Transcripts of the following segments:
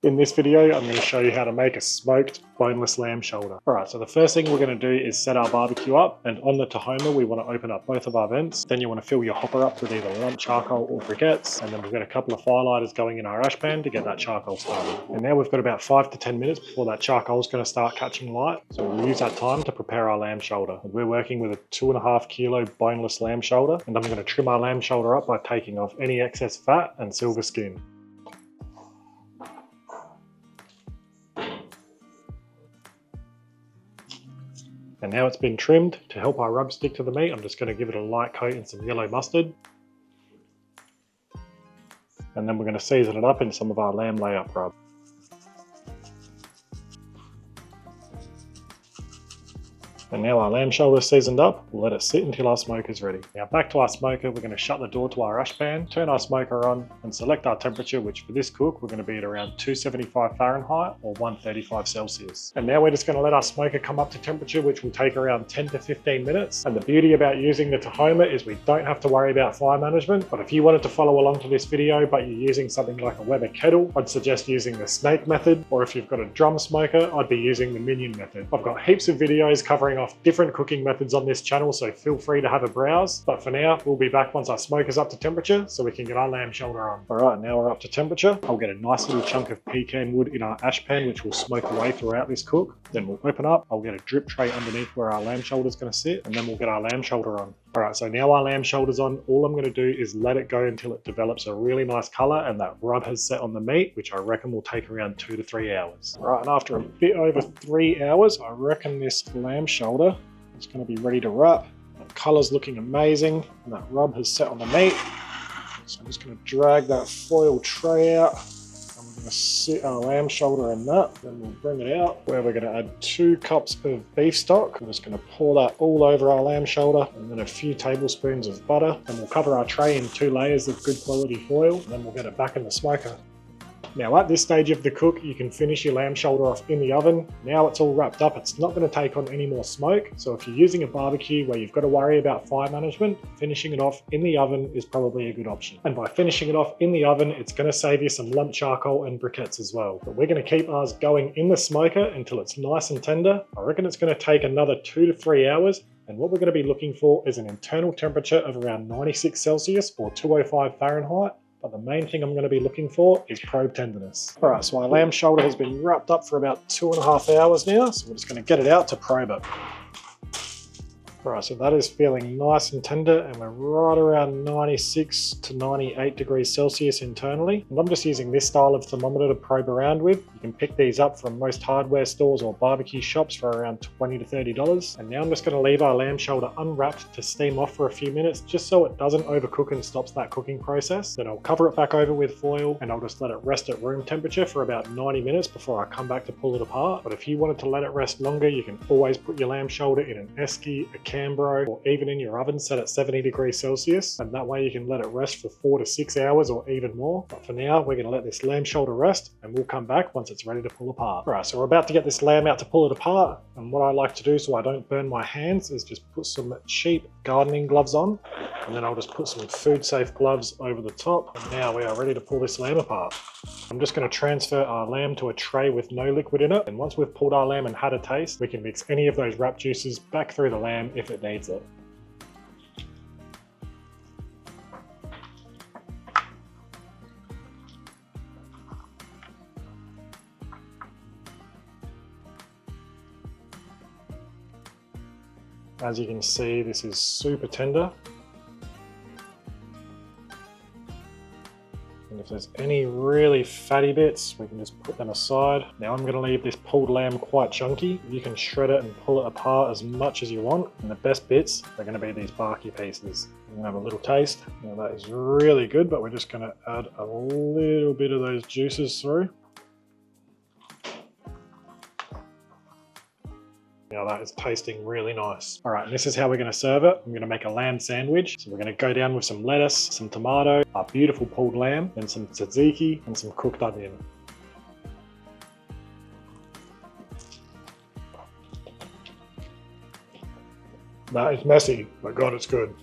In this video, I'm going to show you how to make a smoked boneless lamb shoulder. Alright, so the first thing we're going to do is set our barbecue up, and on the Tahoma we want to open up both of our vents. Then you want to fill your hopper up with either lump charcoal or briquettes, and then we've got a couple of firelighters going in our ash pan to get that charcoal started. And now we've got about 5 to 10 minutes before that charcoal is going to start catching light, so we'll use that time to prepare our lamb shoulder. And we're working with a 2.5 kilo boneless lamb shoulder, and I'm going to trim our lamb shoulder up by taking off any excess fat and silver skin. And now it's been trimmed. To help our rub stick to the meat, I'm just going to give it a light coat in some yellow mustard. And then we're going to season it up in some of our lamb layup rub. And now our lamb shoulder is seasoned up, we'll let it sit until our smoke is ready. Now back to our smoker, we're going to shut the door to our ash pan, turn our smoker on and select our temperature, which for this cook we're going to be at around 275 Fahrenheit or 135 Celsius. And now we're just going to let our smoker come up to temperature, which will take around 10 to 15 minutes. And the beauty about using the Tahoma is we don't have to worry about fire management, but if you wanted to follow along to this video but you're using something like a Weber kettle, I'd suggest using the snake method, or if you've got a drum smoker, I'd be using the minion method. I've got heaps of videos covering off different cooking methods on this channel, so feel free to have a browse. But for now, we'll be back once our smoke is up to temperature so we can get our lamb shoulder on. Alright, now we're up to temperature. I'll get a nice little chunk of pecan wood in our ash pan, which will smoke away throughout this cook. Then we'll open up, I'll get a drip tray underneath where our lamb shoulder is going to sit, and then we'll get our lamb shoulder on. Alright, so now our lamb shoulder's on, all I'm going to do is let it go until it develops a really nice colour and that rub has set on the meat, which I reckon will take around 2 to 3 hours. Alright, and after a bit over 3 hours, I reckon this lamb shoulder is going to be ready to wrap. The colour's looking amazing and that rub has set on the meat. So I'm just going to drag that foil tray out. I'm going to sit our lamb shoulder in that. Then we'll bring it out where we're going to add 2 cups of beef stock. I'm just going to pour that all over our lamb shoulder, and then a few tablespoons of butter. And we'll cover our tray in 2 layers of good quality foil. And then we'll get it back in the smoker. Now at this stage of the cook, you can finish your lamb shoulder off in the oven. Now it's all wrapped up, it's not going to take on any more smoke. So if you're using a barbecue where you've got to worry about fire management, finishing it off in the oven is probably a good option. And by finishing it off in the oven, it's going to save you some lump charcoal and briquettes as well. But we're going to keep ours going in the smoker until it's nice and tender. I reckon it's going to take another 2 to 3 hours. And what we're going to be looking for is an internal temperature of around 96 Celsius or 205 Fahrenheit. But the main thing I'm going to be looking for is probe tenderness. Alright, so our lamb shoulder has been wrapped up for about 2.5 hours now, so we're just going to get it out to probe it. Alright, so that is feeling nice and tender, and we're right around 96 to 98 degrees Celsius internally. And I'm just using this style of thermometer to probe around with. You can pick these up from most hardware stores or barbecue shops for around $20 to $30. And now I'm just going to leave our lamb shoulder unwrapped to steam off for a few minutes, just so it doesn't overcook and stops that cooking process. Then I'll cover it back over with foil, and I'll just let it rest at room temperature for about 90 minutes before I come back to pull it apart. But if you wanted to let it rest longer, you can always put your lamb shoulder in an esky, a Cambro, or even in your oven set at 70 degrees Celsius, and that way you can let it rest for 4 to 6 hours or even more. But for now, we're going to let this lamb shoulder rest, and we'll come back once it's ready to pull apart. Right, so we're about to get this lamb out to pull it apart, and what I like to do so I don't burn my hands is just put some cheap gardening gloves on, and then I'll just put some food safe gloves over the top, and now we are ready to pull this lamb apart. I'm just going to transfer our lamb to a tray with no liquid in it, and once we've pulled our lamb and had a taste, we can mix any of those wrap juices back through the lamb if it needs it. As you can see, this is super tender. And if there's any really fatty bits, we can just put them aside. Now I'm going to leave this pulled lamb quite chunky. You can shred it and pull it apart as much as you want. And the best bits are going to be these barky pieces. I'm going to have a little taste. Now that is really good, but we're just going to add a little bit of those juices through. Now that is tasting really nice. All right, and this is how we're going to serve it. I'm going to make a lamb sandwich. So we're going to go down with some lettuce, some tomato, our beautiful pulled lamb, and some tzatziki, and some cooked onion. That is messy, but God, it's good.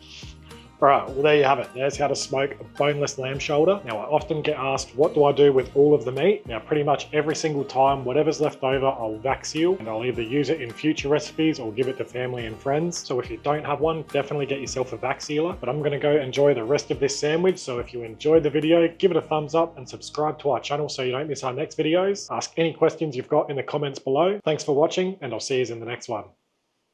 Alright, well there you have it. There's how to smoke a boneless lamb shoulder. Now I often get asked, what do I do with all of the meat? Now pretty much every single time, whatever's left over, I'll vac seal, and I'll either use it in future recipes or give it to family and friends. So if you don't have one, definitely get yourself a vac sealer. But I'm gonna go enjoy the rest of this sandwich. So if you enjoyed the video, give it a thumbs up and subscribe to our channel so you don't miss our next videos. Ask any questions you've got in the comments below. Thanks for watching, and I'll see you in the next one.